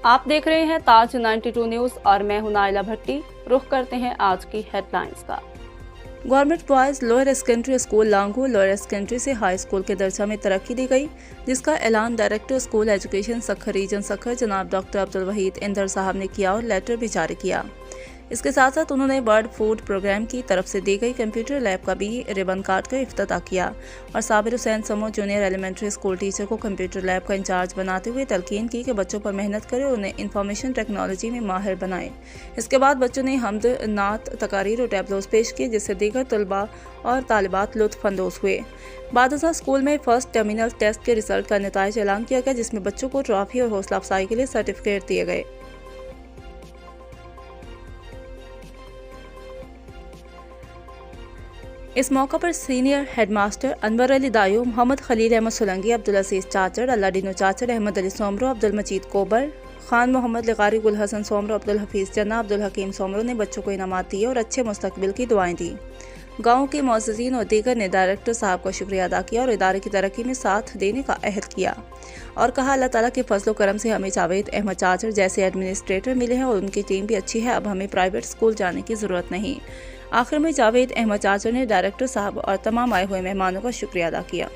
आप देख रहे हैं ताज 92 न्यूज और मैं हूं नाइला भट्टी। रुख करते हैं आज की हेडलाइंस का। Government boys lower secondary school लांगू लोअर सेकेंडरी से हाई स्कूल के दर्जा में तरक्की दी गई, जिसका ऐलान director school education Sukkur region Sukkur जनाब डॉक्टर अब्दुल वहीद इंदर साहब ने किया और लेटर भी जारी किया। इसके साथ साथ उन्होंने बर्ड फूड प्रोग्राम की तरफ से दी गई कंप्यूटर लैब का भी रिबन काट कर इफ्तिताह किया और साबिर हुसैन समो जूनियर एलिमेंट्री स्कूल टीचर को कंप्यूटर लैब का इंचार्ज बनाते हुए तलकीन की कि बच्चों पर मेहनत करें और उन्हें इंफॉर्मेशन टेक्नोलॉजी में माहिर बनाएं। इसके बाद बच्चों ने हम्द, नात, तकारीर और टैबलोज पेश किए, जिससे दीगर तलबा और तालिबात लुत्फ अंदोज हुए। बाद स्कूल में फर्स्ट टर्मिनल टेस्ट के रिजल्ट का नतीजा ऐलान किया गया, जिसमें बच्चों को ट्रॉफी और हौसला अफजाई के लिए सर्टिफिकेट दिए गए। इस मौका पर सीनियर हेडमास्टर अनवर अली दायो, मोहम्मद खलील अहमद सोलंगी, अब्दुल अजीज चाचड़, अल्लाडीनो चाचड़, अहमद अली सोमरो, अब्दुल मजीद कोबर, खान मोहम्मद लिगारी, गुल हसन सोमरो, अब्दुल हफीज़ जना, अब्दुल हकीम सोमरो ने बच्चों को इनामात दिए और अच्छे मुस्तकबिल की दुआएं दी। गाँव के मुअज़्ज़िज़ीन और दीगर ने डायरेक्टर साहब का शुक्रिया अदा किया और इदारे की तरक्की में साथ देने का अहद किया और कहा, अल्लाह ताला के फजल व करम से हमें जावेद अहमद चाचड़ जैसे एडमिनिस्ट्रेटर मिले हैं और उनकी टीम भी अच्छी है। अब हमें प्राइवेट स्कूल जाने की ज़रूरत नहीं। आखिर में जावेद अहमद चाचड़ ने डायरेक्टर साहब और तमाम आए हुए मेहमानों का शुक्रिया अदा किया।